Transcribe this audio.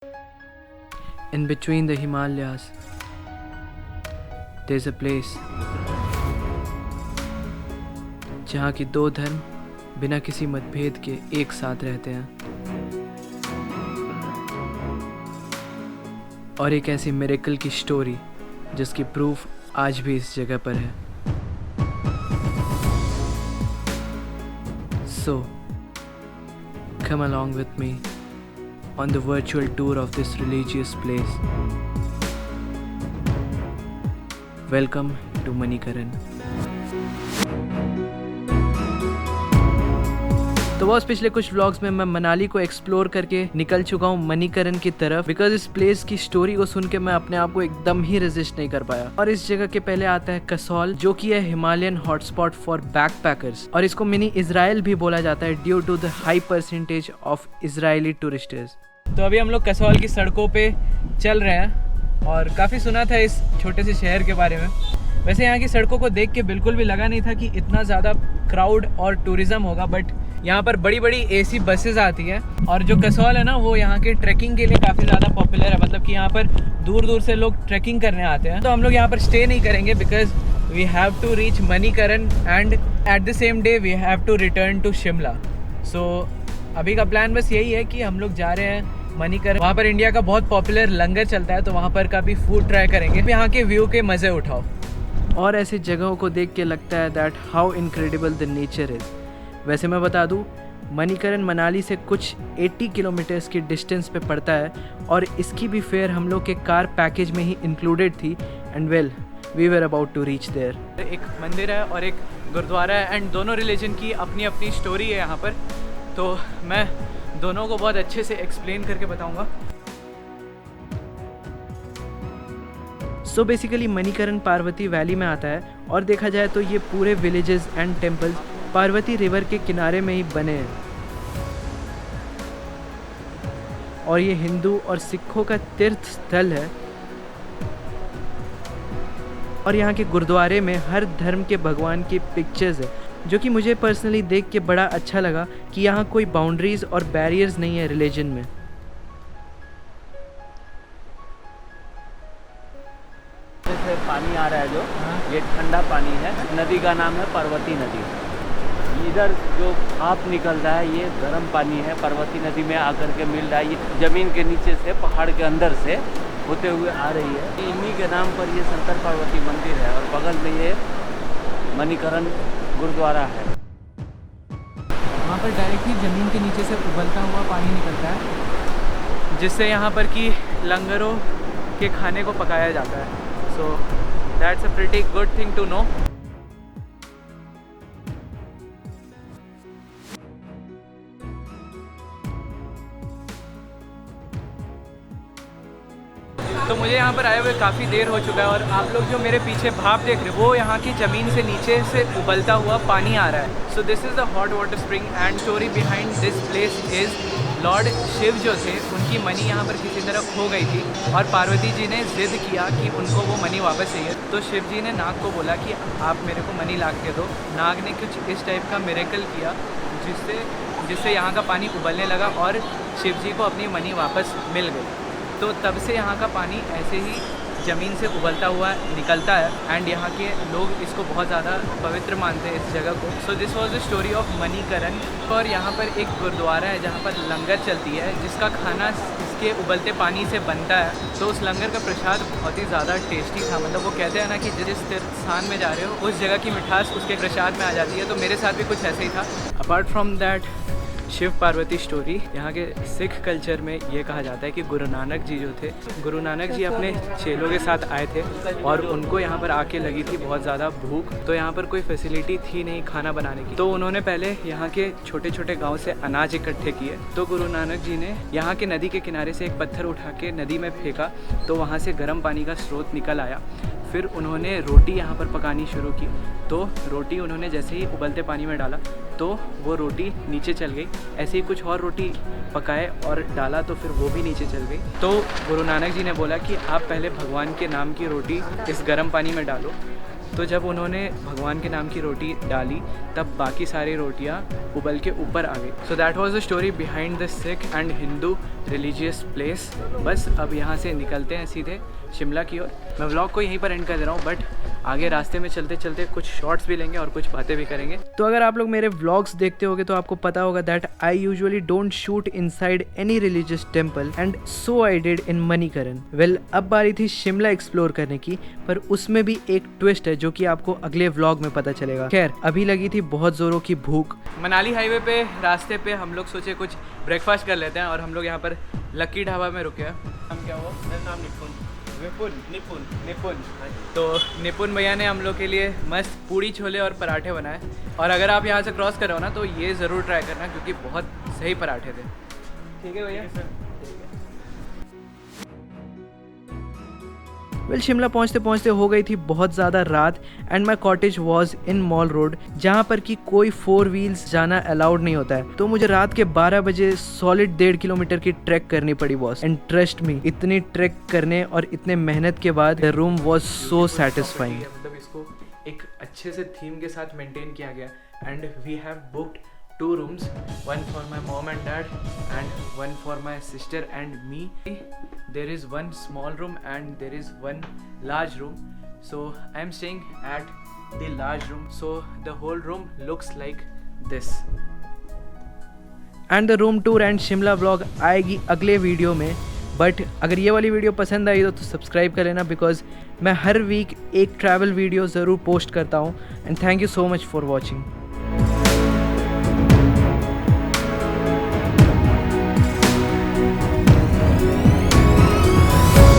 In between the Himalayas, there's a place जहाँ की दो धर्म बिना किसी मतभेद के एक साथ रहते हैं, और एक ऐसी मिरेकल की स्टोरी जिसकी प्रूफ आज भी इस जगह पर है। So, come along with me on the virtual tour of this religious place. Welcome to Manikaran. तो बॉस, पिछले कुछ व्लॉग्स में मैं मनाली को एक्सप्लोर करके निकल चुका हूँ मणिकरण की तरफ, बिकॉज इस प्लेस की स्टोरी को सुन के मैं अपने आप को एकदम ही रेजिस्ट नहीं कर पाया। और इस जगह के पहले आता है कसौल, जो कि है हिमालयन हॉटस्पॉट फॉर बैकपैकर्स, और इसको मिनी इजराइल भी बोला जाता है due to the high percentage of Israeli touristers. तो अभी हम लोग कसौल की सड़कों पे चल रहे हैं और काफ़ी सुना था इस छोटे से शहर के बारे में। वैसे यहाँ की सड़कों को देख के बिल्कुल भी लगा नहीं था कि इतना ज़्यादा क्राउड और टूरिज़्म होगा, बट यहाँ पर बड़ी बड़ी एसी बसेस आती हैं। और जो कसौल है ना, वो यहाँ के ट्रैकिंग के लिए काफ़ी ज़्यादा पॉपुलर है, मतलब कि यहाँ पर दूर दूर से लोग ट्रैकिंग करने आते हैं। तो हम लोग यहाँ पर स्टे नहीं करेंगे because we have to reach Manikaran and at the same day we have to return to Shimla. So अभी का प्लान बस यही है कि हम लोग जा रहे हैं मणिकरण। वहाँ पर इंडिया का बहुत पॉपुलर लंगर चलता है, तो वहाँ पर का भी फूड ट्राई करेंगे, यहाँ के व्यू के मज़े उठाओ। और ऐसी जगहों को देख के लगता है that how incredible the nature is. वैसे मैं बता दूँ, मणिकरण मनाली से कुछ 80 किलोमीटर्स की डिस्टेंस पे पड़ता है, और इसकी भी फेयर हम लोग के कार पैकेज में ही इंक्लूडेड थी। And well, we were about to reach there. एक मंदिर है और एक गुरुद्वारा है, एंड दोनों रिलीजन की अपनी अपनी स्टोरी है यहाँ पर, तो मैं दोनों को बहुत अच्छे से एक्सप्लेन करके बताऊँगा। So basically Manikaran Parvati valley में आता है, और देखा जाए तो ये पूरे villages and temples Parvati river के किनारे में ही बने हैं, और ये हिंदू और सिखों का तीर्थ स्थल है। और यहाँ के गुरुद्वारे में हर धर्म के भगवान की पिक्चर्स है, जो कि मुझे पर्सनली देख के बड़ा अच्छा लगा कि यहाँ कोई बाउंड्रीज और बैरियर्स नहीं है रिलीजन में। से पानी आ रहा है जो ये ठंडा पानी है, नदी का नाम है पार्वती नदी। इधर जो भाप निकल रहा है ये गर्म पानी है, पार्वती नदी में आकर के मिल रहा है। ये ज़मीन के नीचे से, पहाड़ के अंदर से होते हुए आ रही है। इन्हीं के नाम पर ये शंकर पार्वती मंदिर है, और बगल में ये मणिकरण गुरुद्वारा है। वहाँ पर डायरेक्टली ज़मीन के नीचे से उबलता हुआ पानी निकलता है, जिससे यहाँ पर की लंगरों के खाने को पकाया जाता है। So that's a pretty good thing to know. तो मुझे यहाँ पर आए हुए काफ़ी देर हो चुका है, और आप लोग जो मेरे पीछे भाप देख रहे हो वो यहाँ की ज़मीन से नीचे से उबलता हुआ पानी आ रहा है। So this is the hot water spring, and story behind this place is lord Shiva जो थे, उनकी मनी यहाँ पर किसी तरह खो गई थी, और पार्वती जी ने जिद किया कि उनको वो मनी वापस चाहिए। तो शिव जी ने नाग को बोला कि आप मेरे को मनी ला के दो। नाग ने कुछ इस टाइप का मिरेकल किया, जिससे यहाँ का पानी उबलने लगा और शिव जी को अपनी मनी वापस मिल गई। तो तब से यहाँ का पानी ऐसे ही ज़मीन से उबलता हुआ निकलता है, एंड यहाँ के लोग इसको बहुत ज़्यादा पवित्र मानते हैं इस जगह को। So this was the story of Manikaran. और यहाँ पर एक गुरुद्वारा है जहाँ पर लंगर चलती है, जिसका खाना इसके उबलते पानी से बनता है। तो उस लंगर का प्रसाद बहुत ही ज़्यादा टेस्टी था, मतलब वो कहते हैं ना कि जिस तीर्थ स्थान में जा रहे हो उस जगह की मिठास उसके प्रसाद में आ जाती है। तो मेरे साथ भी कुछ ऐसे ही था। Apart from that Shiva Parvati story, यहाँ के सिख कल्चर में ये कहा जाता है कि गुरु नानक जी जो थे, गुरु नानक जी अपने चेलों के साथ आए थे, और उनको यहाँ पर आके लगी थी बहुत ज़्यादा भूख। तो यहाँ पर कोई फैसिलिटी थी नहीं खाना बनाने की, तो उन्होंने पहले यहाँ के छोटे छोटे गांव से अनाज इकट्ठे किए। तो गुरु नानक जी ने यहाँ के नदी के किनारे से एक पत्थर उठा के नदी में फेंका, तो वहाँ से गर्म पानी का स्रोत निकल आया। फिर उन्होंने रोटी यहाँ पर पकानी शुरू की। तो रोटी उन्होंने जैसे ही उबलते पानी में डाला तो वो रोटी नीचे चल गई। ऐसे ही कुछ और रोटी पकाए और डाला तो फिर वो भी नीचे चल गई। तो गुरु नानक जी ने बोला कि आप पहले भगवान के नाम की रोटी इस गर्म पानी में डालो, तो जब उन्होंने भगवान के नाम की रोटी डाली तब बाकी सारी रोटियां उबल के ऊपर आ गई। So that was the story behind the Sikh and Hindu religious place. बस अब यहाँ से निकलते हैं सीधे शिमला की ओर। मैं व्लॉग को यहीं पर एंड कर दे रहा हूँ, बट आगे रास्ते में चलते चलते कुछ शॉर्ट्स भी लेंगे और कुछ बातें भी करेंगे। तो अगर आप लोग मेरे व्लॉग्स देखते होगे तो आपको पता होगा that I usually don't shoot inside any religious temple and so I did in Manikaran. Well, अब बारी थी शिमला एक्सप्लोर करने की, पर उसमें भी एक ट्विस्ट है जो कि आपको अगले व्लॉग में पता चलेगा। खैर, अभी लगी थी बहुत जोरों की भूख। मनाली हाईवे पे रास्ते पे हम लोग सोचे कुछ ब्रेकफास्ट कर लेते हैं और हम लोग यहाँ पर लक्की ढाबा में रुके हैं। हम क्या हुआ? मेरा नाम निपुन। तो निपुन भैया ने हम लोग के लिए मस्त पूड़ी छोले और पराठे बनाए, और अगर आप यहाँ से क्रॉस करो ना तो ये ज़रूर ट्राई करना क्योंकि बहुत सही पराठे थे। ठीक है भैया? वेल, शिमला पहुंचते पहुंचते हो गई थी बहुत ज़्यादा रात and my cottage was in mall road, जहाँ पर कि कोई 4 व्हील्स जाना अलाउड नहीं होता है। तो मुझे रात के 12 बजे सॉलिड 1.5 किलोमीटर की ट्रैक करनी पड़ी बॉस। एंड ट्रस्ट मी, इतनी ट्रैक करने और इतने मेहनत के बाद the room was so satisfying. मतलब इसको एक अच्छे से थीम के साथ मेंटेन किया गया and we have booked 2 rooms, one for my mom and dad and one for my sister and me. There is one small room and there is one large room, so I am staying at the large room, so the whole room looks like this. And the room tour and Shimla vlog आएगी अगले video में, but अगर ये वाली video पसंद आई तो subscribe कर लेना, बिकॉज मैं हर वीक एक ट्रैवल वीडियो ज़रूर पोस्ट करता हूँ। And thank you so much for watching.